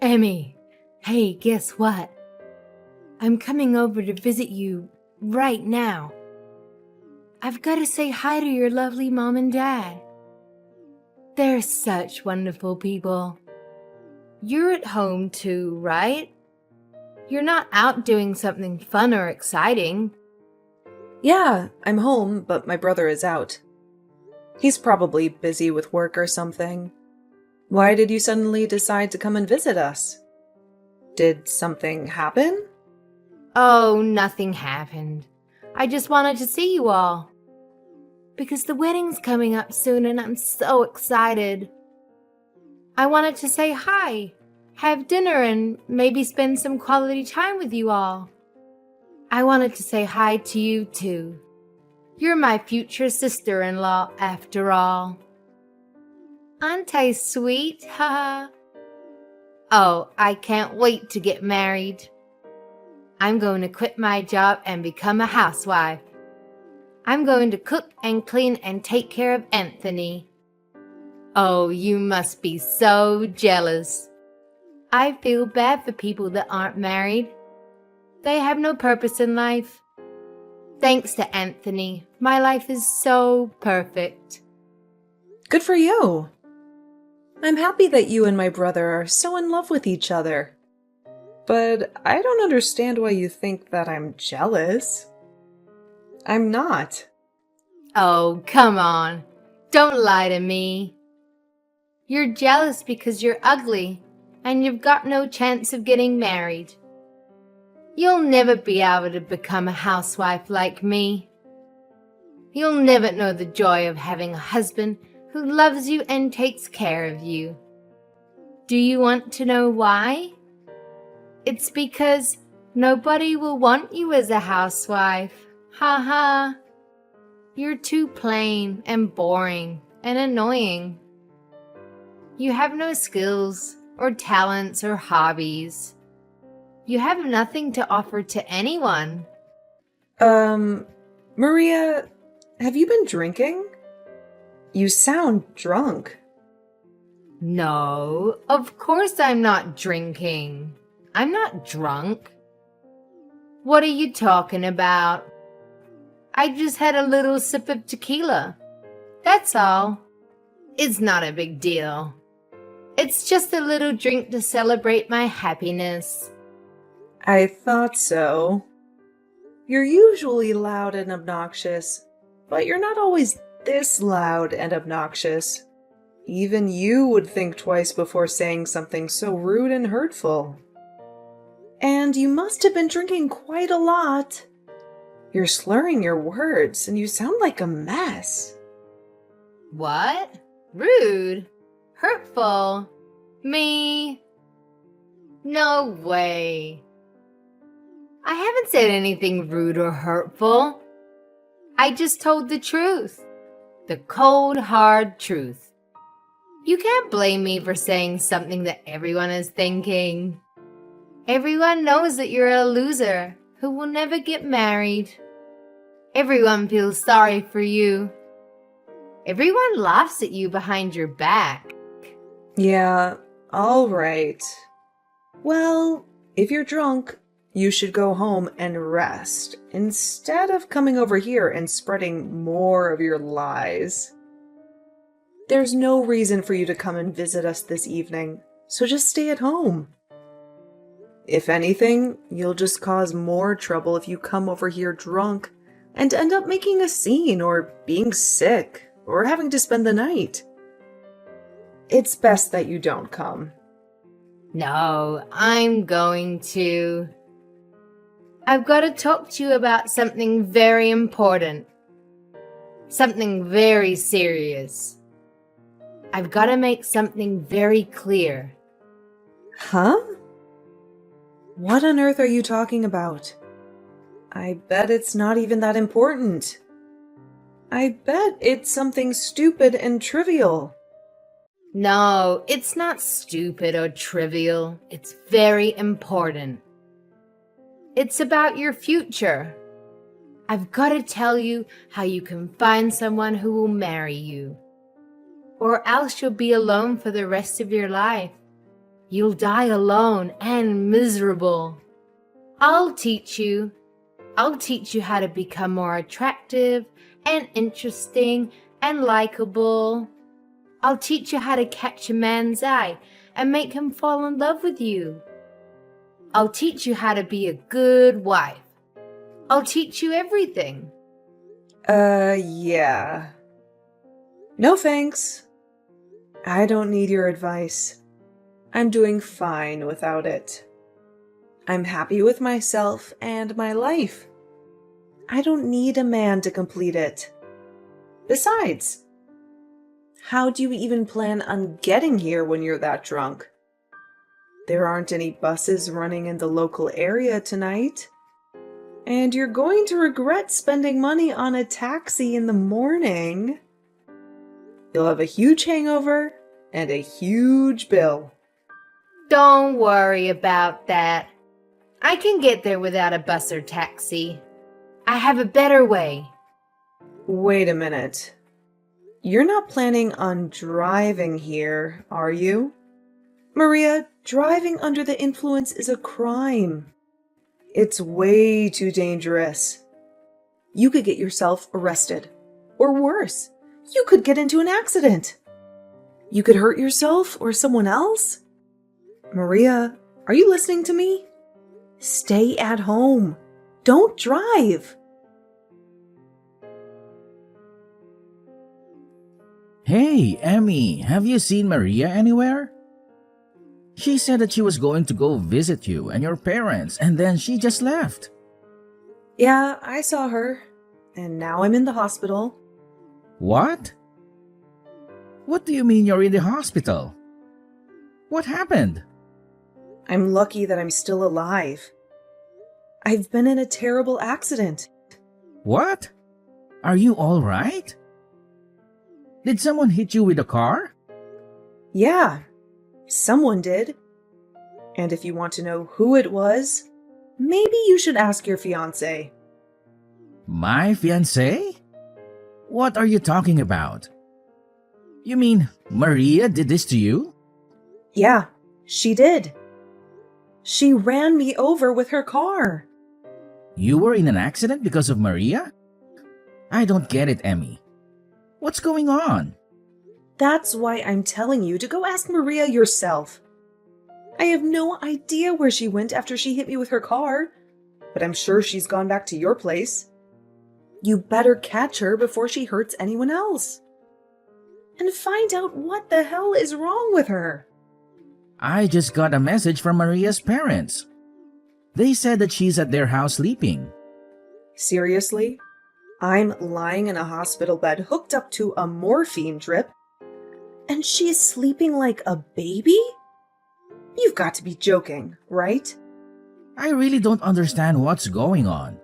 Emmy, hey, guess what? I'm coming over to visit you right now. I've got to say hi to your lovely mom and dad. They're such wonderful people. You're at home too, right? You're not out doing something fun or exciting. Yeah, I'm home, but my brother is out. He's probably busy with work or something. Why did you suddenly decide to come and visit us? Did something happen? Oh, nothing happened. I just wanted to see you all. Because the wedding's coming up soon and I'm so excited. I wanted to say hi, have dinner, and maybe spend some quality time with you all. I wanted to say hi to you too. You're my future sister-in-law after all. Aren't I sweet? Haha. Oh, I can't wait to get married. I'm going to quit my job and become a housewife. I'm going to cook and clean and take care of Anthony. Oh, you must be so jealous. I feel bad for people that aren't married. They have no purpose in life. Thanks to Anthony, my life is so perfect. Good for you. I'm happy that you and my brother are so in love with each other. But I don't understand why you think that I'm jealous. I'm not. Oh, come on. Don't lie to me. You're jealous because you're ugly and you've got no chance of getting married. You'll never be able to become a housewife like me. You'll never know the joy of having a husband who loves you and takes care of you. Do you want to know why? It's because nobody will want you as a housewife. Ha ha. You're too plain and boring and annoying. You have no skills or talents or hobbies. You have nothing to offer to anyone. Maria, have you been drinking? You sound drunk. No, of course I'm not drinking. I'm not drunk. What are you talking about? I just had a little sip of tequila. That's all. It's not a big deal. It's just a little drink to celebrate my happiness. I thought so. You're usually loud and obnoxious, but you're not always this loud and obnoxious. Even you would think twice before saying something so rude and hurtful. And you must have been drinking quite a lot. You're slurring your words, and you sound like a mess. What? Rude? Hurtful? Me? No way. I haven't said anything rude or hurtful. I just told the truth. The cold, hard truth. You can't blame me for saying something that everyone is thinking. Everyone knows that you're a loser who will never get married. Everyone feels sorry for you. Everyone laughs at you behind your back. Yeah, all right. Well, if you're drunk, you should go home and rest instead of coming over here and spreading more of your lies. There's no reason for you to come and visit us this evening, so just stay at home. If anything, you'll just cause more trouble if you come over here drunk and end up making a scene or being sick or having to spend the night. It's best that you don't come. No, I'm going to. I've got to talk to you about something very important. Something very serious. I've got to make something very clear. Huh? What on earth are you talking about? I bet it's not even that important. I bet it's something stupid and trivial. No, it's not stupid or trivial. It's very important. It's about your future. I've got to tell you how you can find someone who will marry you. Or else you'll be alone for the rest of your life. You'll die alone and miserable. I'll teach you. I'll teach you how to become more attractive and interesting and likable. I'll teach you how to catch a man's eye and make him fall in love with you. I'll teach you how to be a good wife. I'll teach you everything. Yeah. No thanks. I don't need your advice. I'm doing fine without it. I'm happy with myself and my life. I don't need a man to complete it. Besides, how do you even plan on getting here when you're that drunk? There aren't any buses running in the local area tonight. And you're going to regret spending money on a taxi in the morning. You'll have a huge hangover and a huge bill. Don't worry about that. I can get there without a bus or taxi. I have a better way. Wait a minute. You're not planning on driving here, are you? Maria, driving under the influence is a crime. It's way too dangerous. You could get yourself arrested. Or worse, you could get into an accident. You could hurt yourself or someone else. Maria, are you listening to me? Stay at home. Don't drive. Hey, Emmy, have you seen Maria anywhere? She said that she was going to go visit you and your parents, and then she just left. Yeah, I saw her. And now I'm in the hospital. What? What do you mean you're in the hospital? What happened? I'm lucky that I'm still alive. I've been in a terrible accident. What? Are you all right? Did someone hit you with a car? Yeah, someone did. And if you want to know who it was, maybe you should ask your fiancé. My fiancé? What are you talking about? You mean Maria did this to you? Yeah, she did. She ran me over with her car. You were in an accident because of Maria? I don't get it, Emmy. What's going on? That's why I'm telling you to go ask Maria yourself. I have no idea where she went after she hit me with her car, but I'm sure she's gone back to your place. You better catch her before she hurts anyone else. And find out what the hell is wrong with her. I just got a message from Maria's parents. They said that she's at their house sleeping. Seriously? I'm lying in a hospital bed hooked up to a morphine drip, and she's sleeping like a baby? You've got to be joking, right? I really don't understand what's going on.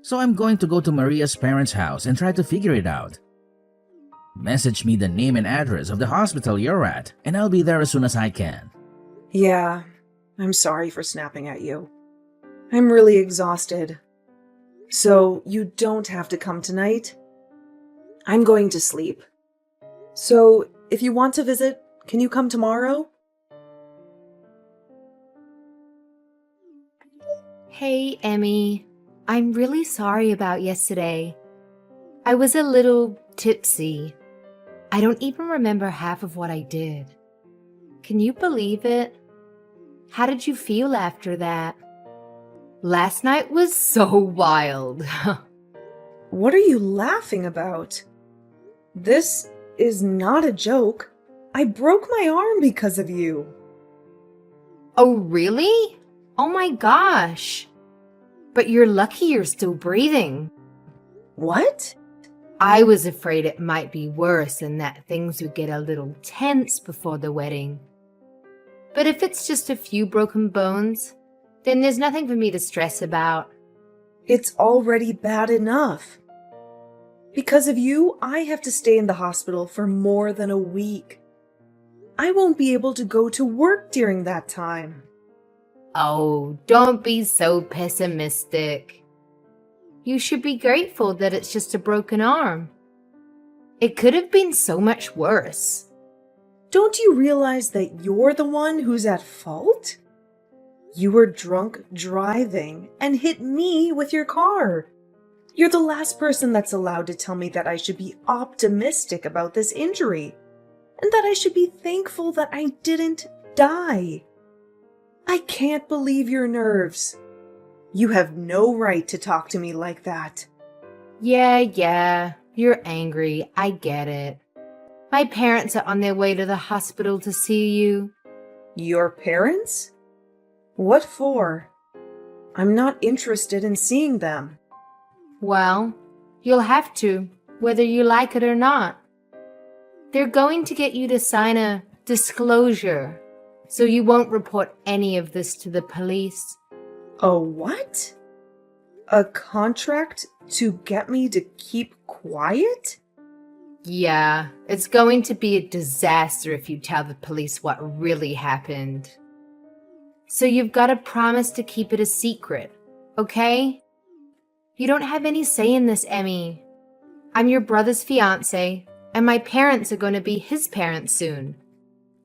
So I'm going to go to Maria's parents' house and try to figure it out. Message me the name and address of the hospital you're at, and I'll be there as soon as I can. Yeah, I'm sorry for snapping at you. I'm really exhausted. So you don't have to come tonight. I'm going to sleep. So if you want to visit, can you come tomorrow? Hey, Emmy. I'm really sorry about yesterday. I was a little tipsy. I don't even remember half of what I did. Can you believe it? How did you feel after that? Last night was so wild. What are you laughing about? This is not a joke. I broke my arm because of you. Oh, really? Oh my gosh. But you're lucky you're still breathing. What? I was afraid it might be worse and that things would get a little tense before the wedding. But if it's just a few broken bones, then there's nothing for me to stress about. It's already bad enough. Because of you, I have to stay in the hospital for more than a week. I won't be able to go to work during that time. Oh, don't be so pessimistic. You should be grateful that it's just a broken arm. It could have been so much worse. Don't you realize that you're the one who's at fault? You were drunk driving and hit me with your car. You're the last person that's allowed to tell me that I should be optimistic about this injury and that I should be thankful that I didn't die. I can't believe your nerves. You have no right to talk to me like that. Yeah, you're angry. I get it. My parents are on their way to the hospital to see you. Your parents? What for? I'm not interested in seeing them. Well, you'll have to, whether you like it or not. They're going to get you to sign a disclosure, so you won't report any of this to the police. A what? A contract to get me to keep quiet? Yeah, it's going to be a disaster if you tell the police what really happened. So you've got to promise to keep it a secret, okay? You don't have any say in this, Emmy. I'm your brother's fiance, and my parents are going to be his parents soon.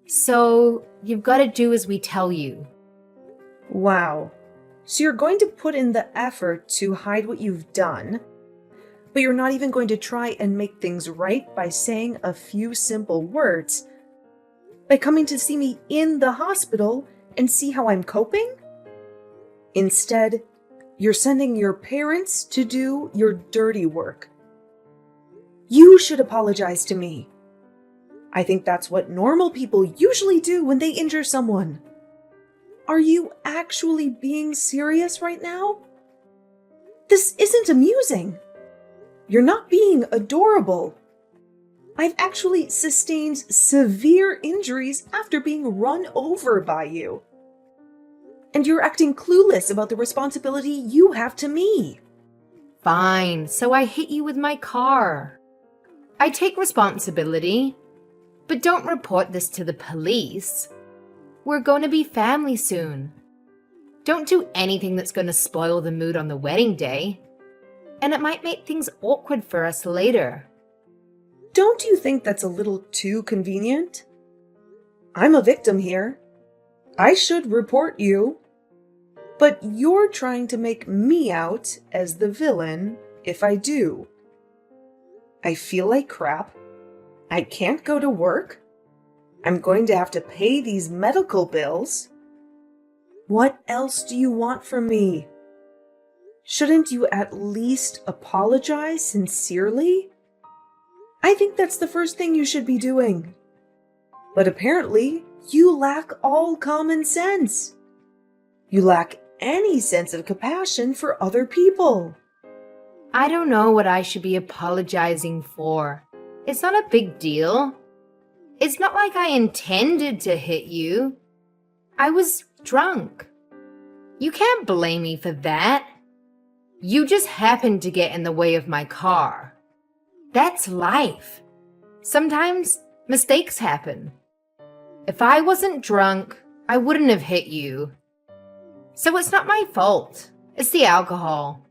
So you've got to do as we tell you. Wow. So you're going to put in the effort to hide what you've done, but you're not even going to try and make things right by saying a few simple words, by coming to see me in the hospital and see how I'm coping? Instead, you're sending your parents to do your dirty work. You should apologize to me. I think that's what normal people usually do when they injure someone. Are you actually being serious right now? This isn't amusing. You're not being adorable. I've actually sustained severe injuries after being run over by you. And you're acting clueless about the responsibility you have to me. Fine, so I hit you with my car. I take responsibility, but don't report this to the police. We're going to be family soon. Don't do anything that's going to spoil the mood on the wedding day. And it might make things awkward for us later. Don't you think that's a little too convenient? I'm a victim here. I should report you. But you're trying to make me out as the villain if I do. I feel like crap. I can't go to work. I'm going to have to pay these medical bills. What else do you want from me? Shouldn't you at least apologize sincerely? I think that's the first thing you should be doing. But apparently, you lack all common sense. You lack any sense of compassion for other people. I don't know what I should be apologizing for. It's not a big deal. It's not like I intended to hit you. I was drunk. You can't blame me for that. You just happened to get in the way of my car. That's life. Sometimes mistakes happen. If I wasn't drunk, I wouldn't have hit you. So it's not my fault. It's the alcohol.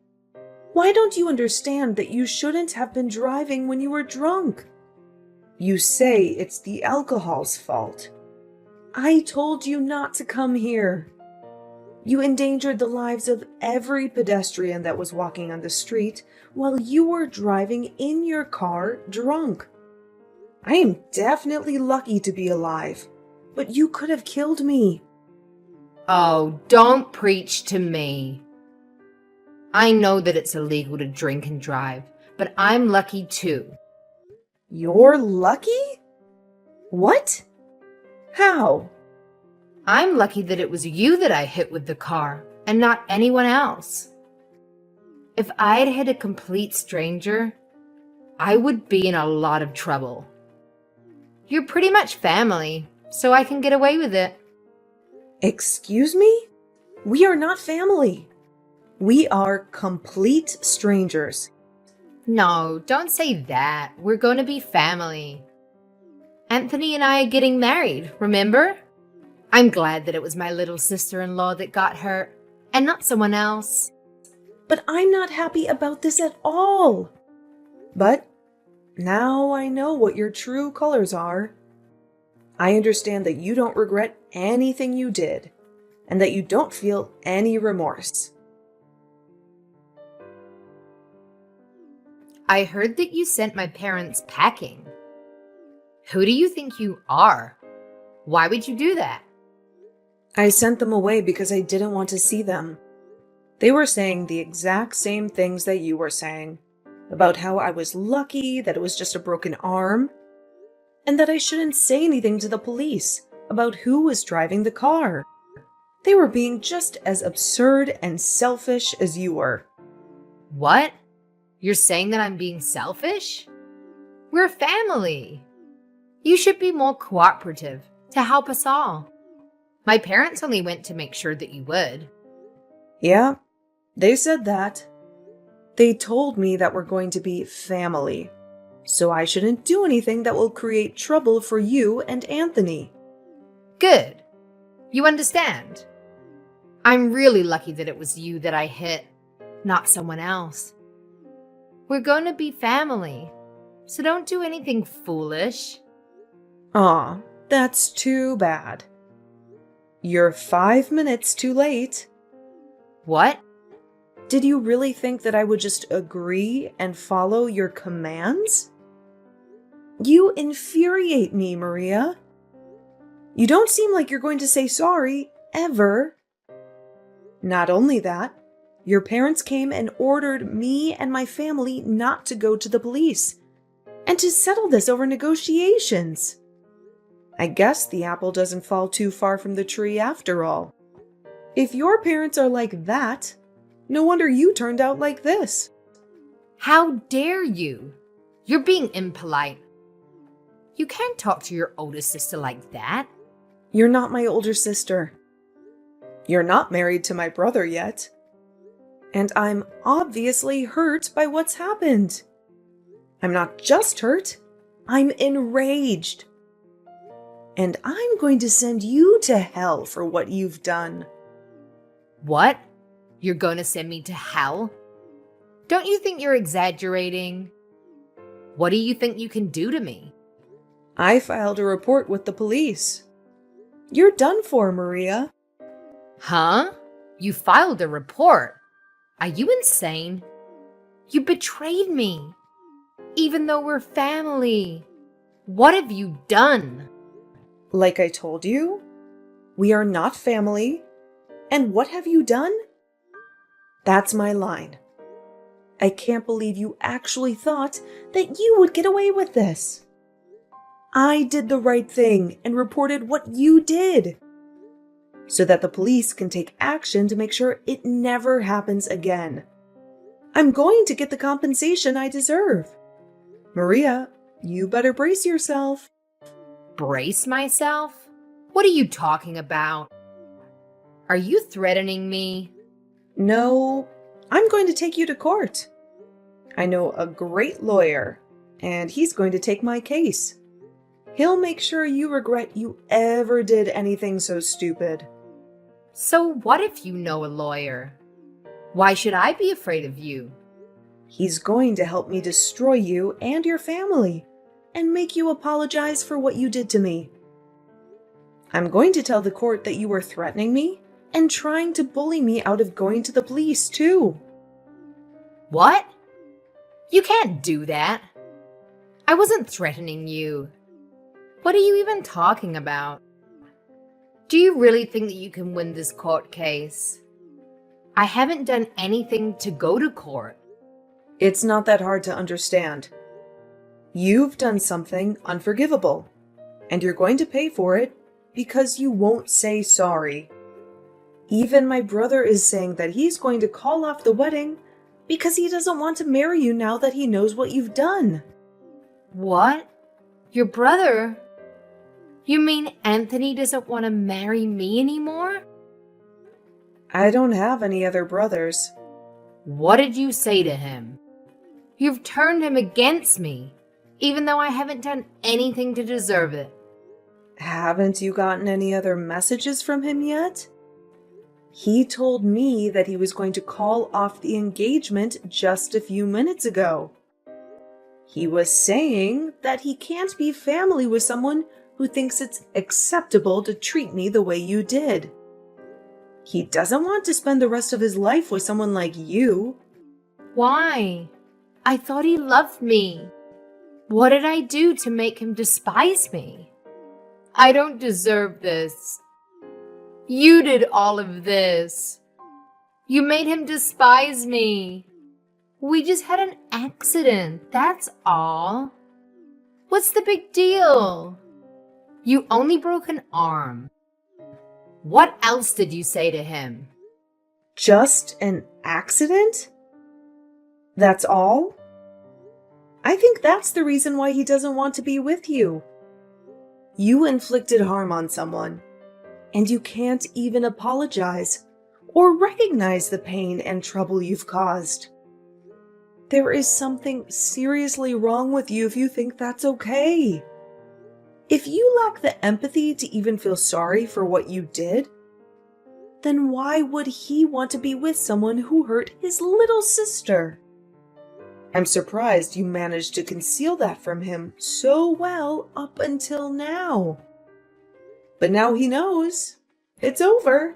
Why don't you understand that you shouldn't have been driving when you were drunk? You say it's the alcohol's fault. I told you not to come here. You endangered the lives of every pedestrian that was walking on the street while you were driving in your car drunk. I am definitely lucky to be alive, but you could have killed me. Oh, don't preach to me. I know that it's illegal to drink and drive, but I'm lucky too. You're lucky? What? How? I'm lucky that it was you that I hit with the car and not anyone else. If I'd hit a complete stranger, I would be in a lot of trouble. You're pretty much family, so I can get away with it. Excuse me? We are not family. We are complete strangers. No, don't say that. We're going to be family. Anthony and I are getting married, remember? I'm glad that it was my little sister-in-law that got hurt, and not someone else. But I'm not happy about this at all. But now I know what your true colors are. I understand that you don't regret anything you did, and that you don't feel any remorse. I heard that you sent my parents packing. Who do you think you are? Why would you do that? I sent them away because I didn't want to see them. They were saying the exact same things that you were saying, about how I was lucky that it was just a broken arm, and that I shouldn't say anything to the police about who was driving the car. They were being just as absurd and selfish as you were. What? You're saying that I'm being selfish? We're family. You should be more cooperative to help us all. My parents only went to make sure that you would. Yeah, they said that. They told me that we're going to be family, so I shouldn't do anything that will create trouble for you and Anthony. Good. You understand? I'm really lucky that it was you that I hit, not someone else. We're going to be family, so don't do anything foolish. Aw, that's too bad. You're 5 minutes too late. What? Did you really think that I would just agree and follow your commands? You infuriate me, Maria. You don't seem like you're going to say sorry, ever. Not only that, your parents came and ordered me and my family not to go to the police and to settle this over negotiations. I guess the apple doesn't fall too far from the tree after all. If your parents are like that, no wonder you turned out like this. How dare you? You're being impolite. You can't talk to your older sister like that. You're not my older sister. You're not married to my brother yet. And I'm obviously hurt by what's happened. I'm not just hurt, I'm enraged. And I'm going to send you to hell for what you've done. What? You're going to send me to hell? Don't you think you're exaggerating? What do you think you can do to me? I filed a report with the police. You're done for, Maria. Huh? You filed a report? Are you insane? You betrayed me. Even though we're family. What have you done? Like I told you, we are not family. And what have you done? That's my line. I can't believe you actually thought that you would get away with this. I did the right thing and reported what you did, so that the police can take action to make sure it never happens again. I'm going to get the compensation I deserve. Maria, you better brace yourself. Brace myself? What are you talking about? Are you threatening me? No, I'm going to take you to court. I know a great lawyer, and he's going to take my case. He'll make sure you regret you ever did anything so stupid. So what if you know a lawyer? Why should I be afraid of you? He's going to help me destroy you and your family, and make you apologize for what you did to me. I'm going to tell the court that you were threatening me and trying to bully me out of going to the police, too. What? You can't do that. I wasn't threatening you. What are you even talking about? Do you really think that you can win this court case? I haven't done anything to go to court. It's not that hard to understand. You've done something unforgivable, and you're going to pay for it because you won't say sorry. Even my brother is saying that he's going to call off the wedding because he doesn't want to marry you now that he knows what you've done. What? Your brother? You mean Anthony doesn't want to marry me anymore? I don't have any other brothers. What did you say to him? You've turned him against me, even though I haven't done anything to deserve it. Haven't you gotten any other messages from him yet? He told me that he was going to call off the engagement just a few minutes ago. He was saying that he can't be family with someone who thinks it's acceptable to treat me the way you did. He doesn't want to spend the rest of his life with someone like you. Why? I thought he loved me. What did I do to make him despise me? I don't deserve this. You did all of this. You made him despise me. We just had an accident, that's all. What's the big deal? You only broke an arm. What else did you say to him? Just an accident? That's all? I think that's the reason why he doesn't want to be with you. You inflicted harm on someone, and you can't even apologize or recognize the pain and trouble you've caused. There is something seriously wrong with you if you think that's okay. If you lack the empathy to even feel sorry for what you did, then why would he want to be with someone who hurt his little sister? I'm surprised you managed to conceal that from him so well up until now. But now he knows. It's over.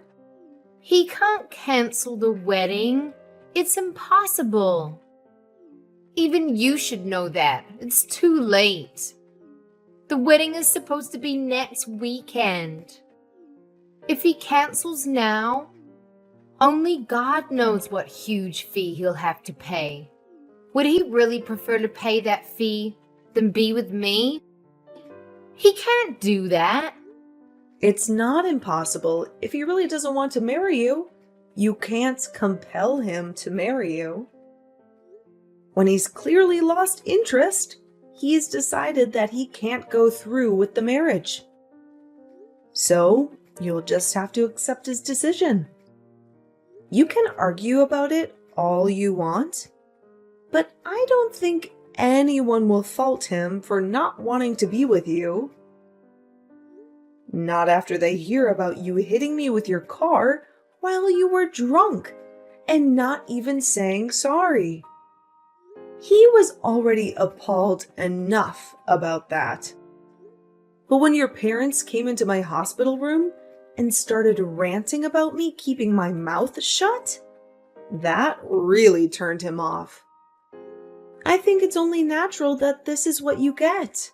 He can't cancel the wedding. It's impossible. Even you should know that. It's too late. The wedding is supposed to be next weekend. If he cancels now, only God knows what huge fee he'll have to pay. Would he really prefer to pay that fee than be with me? He can't do that. It's not impossible if he really doesn't want to marry you. You can't compel him to marry you. When he's clearly lost interest, he's decided that he can't go through with the marriage. So, you'll just have to accept his decision. You can argue about it all you want, but I don't think anyone will fault him for not wanting to be with you. Not after they hear about you hitting me with your car while you were drunk and not even saying sorry. He was already appalled enough about that. But when your parents came into my hospital room and started ranting about me keeping my mouth shut, that really turned him off. I think it's only natural that this is what you get.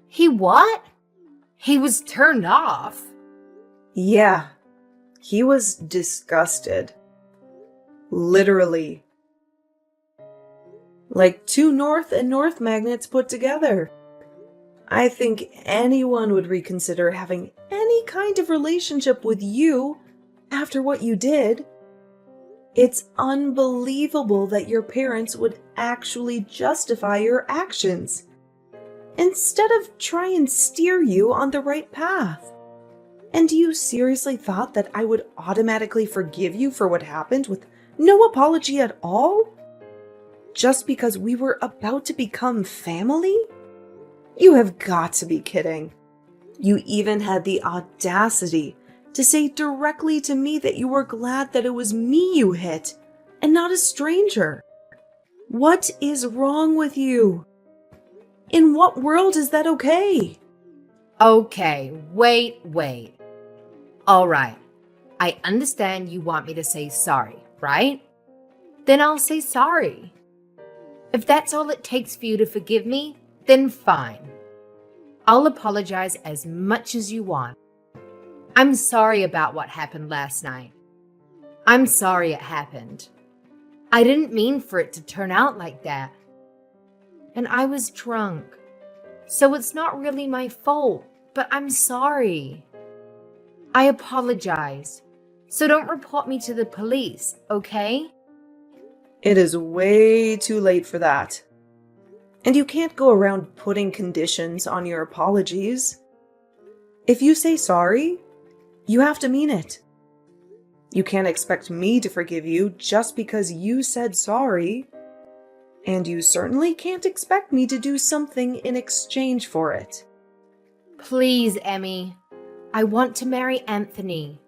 He what? He was turned off. Yeah, he was disgusted. Literally. Like two north and north magnets put together. I think anyone would reconsider having any kind of relationship with you after what you did. It's unbelievable that your parents would actually justify your actions instead of try and steer you on the right path. And you seriously thought that I would automatically forgive you for what happened with no apology at all? Just because we were about to become family? You have got to be kidding. You even had the audacity to say directly to me that you were glad that it was me you hit and not a stranger. What is wrong with you? In what world is that okay? Okay, wait. All right, I understand you want me to say sorry, right? Then I'll say sorry. If that's all it takes for you to forgive me, then fine. I'll apologize as much as you want. I'm sorry about what happened last night. I'm sorry it happened. I didn't mean for it to turn out like that. And I was drunk. So it's not really my fault, but I'm sorry. I apologize. So don't report me to the police, okay? It is way too late for that. And you can't go around putting conditions on your apologies. If you say sorry, you have to mean it. You can't expect me to forgive you just because you said sorry. And you certainly can't expect me to do something in exchange for it. Please, Emmy. I want to marry Anthony.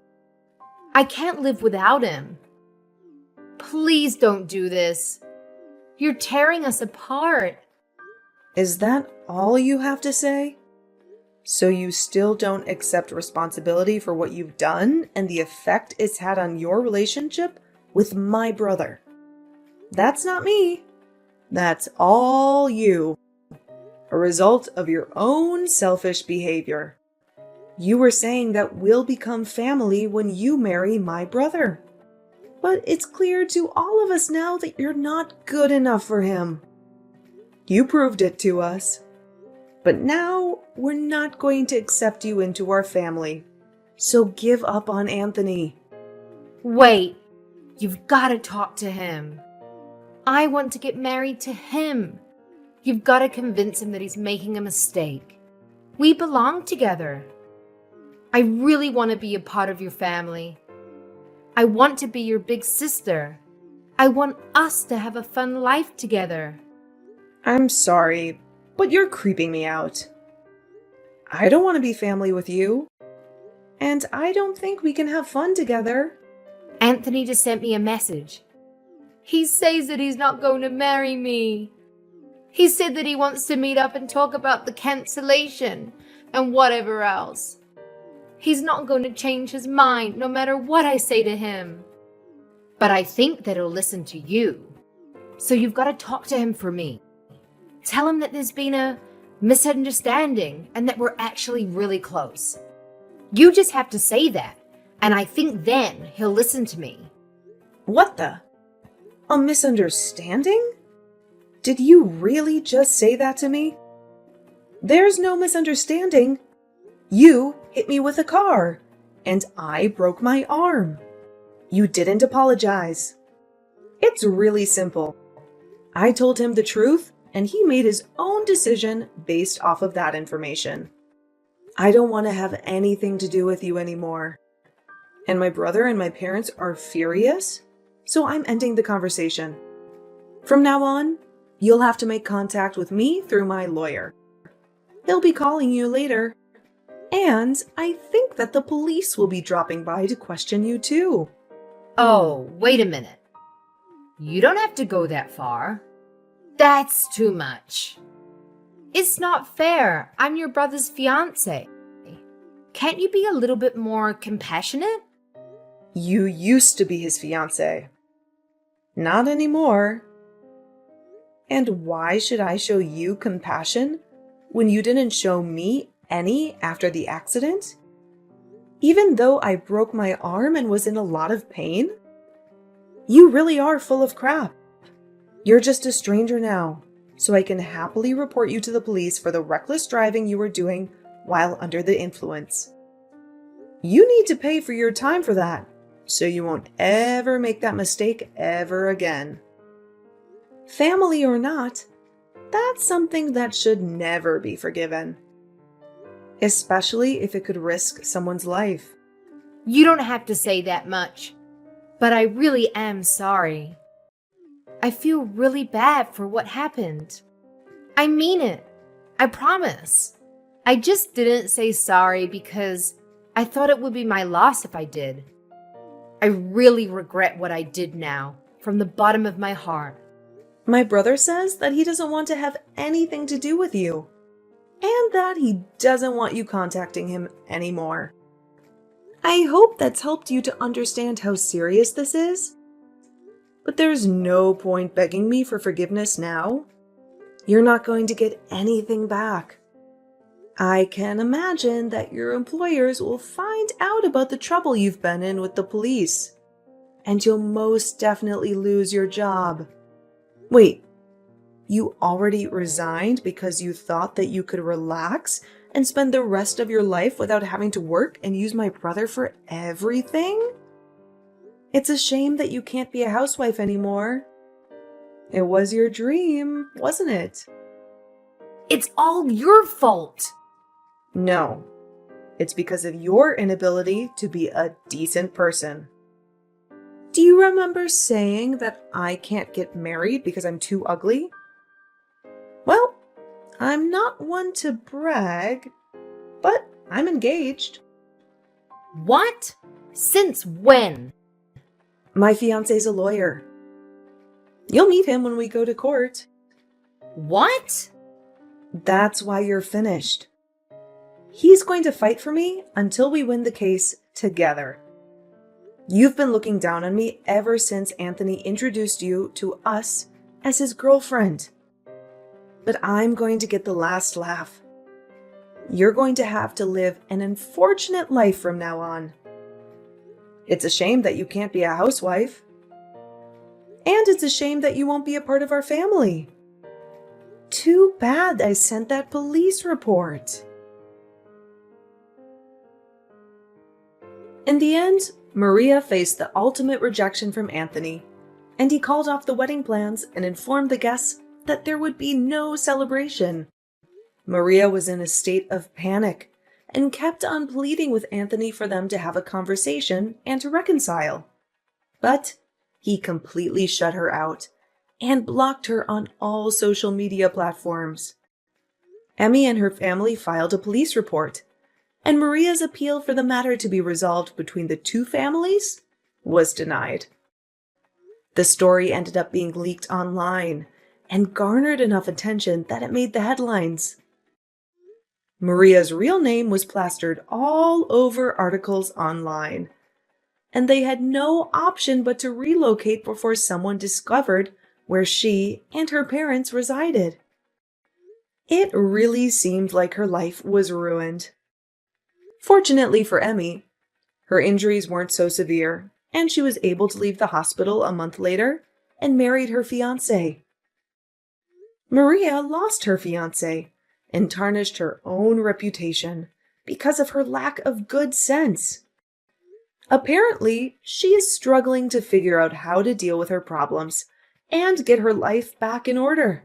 I can't live without him. Please don't do this. You're tearing us apart. Is that all you have to say? So you still don't accept responsibility for what you've done and the effect it's had on your relationship with my brother. That's not me. That's all you. A result of your own selfish behavior. You were saying that we'll become family when you marry my brother. But it's clear to all of us now that you're not good enough for him. You proved it to us. But now we're not going to accept you into our family. So give up on Anthony. Wait, you've got to talk to him. I want to get married to him. You've got to convince him that he's making a mistake. We belong together. I really want to be a part of your family. I want to be your big sister. I want us to have a fun life together. I'm sorry, but you're creeping me out. I don't want to be family with you. And I don't think we can have fun together. Anthony just sent me a message. He says that he's not going to marry me. He said that he wants to meet up and talk about the cancellation and whatever else. He's not going to change his mind no matter what I say to him. But I think that he'll listen to you. So you've got to talk to him for me. Tell him that there's been a misunderstanding and that we're actually really close. You just have to say that, and I think then he'll listen to me. What the? A misunderstanding? Did you really just say that to me? There's no misunderstanding. You hit me with a car, and I broke my arm. You didn't apologize. It's really simple. I told him the truth, and he made his own decision based off of that information. I don't want to have anything to do with you anymore. And my brother and my parents are furious, so I'm ending the conversation. From now on, you'll have to make contact with me through my lawyer. He'll be calling you later. And I think that the police will be dropping by to question you too. Oh, wait a minute. You don't have to go that far. That's too much. It's not fair. I'm your brother's fiance. Can't you be a little bit more compassionate? You used to be his fiance. Not anymore. And why should I show you compassion when you didn't show me any after the accident? Even though I broke my arm and was in a lot of pain? You really are full of crap. You're just a stranger now, so I can happily report you to the police for the reckless driving you were doing while under the influence. You need to pay for your time for that, so you won't ever make that mistake ever again. Family or not, that's something that should never be forgiven. Especially if it could risk someone's life. You don't have to say that much, but I really am sorry. I feel really bad for what happened. I mean it. I promise. I just didn't say sorry because I thought it would be my loss if I did. I really regret what I did now, from the bottom of my heart. My brother says that he doesn't want to have anything to do with you, and that he doesn't want you contacting him anymore. I hope that's helped you to understand how serious this is. But there's no point begging me for forgiveness now. You're not going to get anything back. I can imagine that your employers will find out about the trouble you've been in with the police, and you'll most definitely lose your job. Wait, you already resigned because you thought that you could relax and spend the rest of your life without having to work and use my brother for everything? It's a shame that you can't be a housewife anymore. It was your dream, wasn't it? It's all your fault. No, it's because of your inability to be a decent person. Do you remember saying that I can't get married because I'm too ugly? Well, I'm not one to brag, but I'm engaged. What? Since when? My fiancé's a lawyer. You'll meet him when we go to court. What? That's why you're finished. He's going to fight for me until we win the case together. You've been looking down on me ever since Anthony introduced you to us as his girlfriend. But I'm going to get the last laugh. You're going to have to live an unfortunate life from now on. It's a shame that you can't be a housewife. And it's a shame that you won't be a part of our family. Too bad I sent that police report. In the end, Maria faced the ultimate rejection from Anthony, and he called off the wedding plans and informed the guests that there would be no celebration. Maria was in a state of panic and kept on pleading with Anthony for them to have a conversation and to reconcile. But he completely shut her out and blocked her on all social media platforms. Emmy and her family filed a police report, and Maria's appeal for the matter to be resolved between the two families was denied. The story ended up being leaked online and garnered enough attention that it made the headlines. Maria's real name was plastered all over articles online, and they had no option but to relocate before someone discovered where she and her parents resided. It really seemed like her life was ruined. Fortunately for Emmy, her injuries weren't so severe, and she was able to leave the hospital a month later and married her fiancé. Maria lost her fiancé and tarnished her own reputation because of her lack of good sense. Apparently, she is struggling to figure out how to deal with her problems and get her life back in order.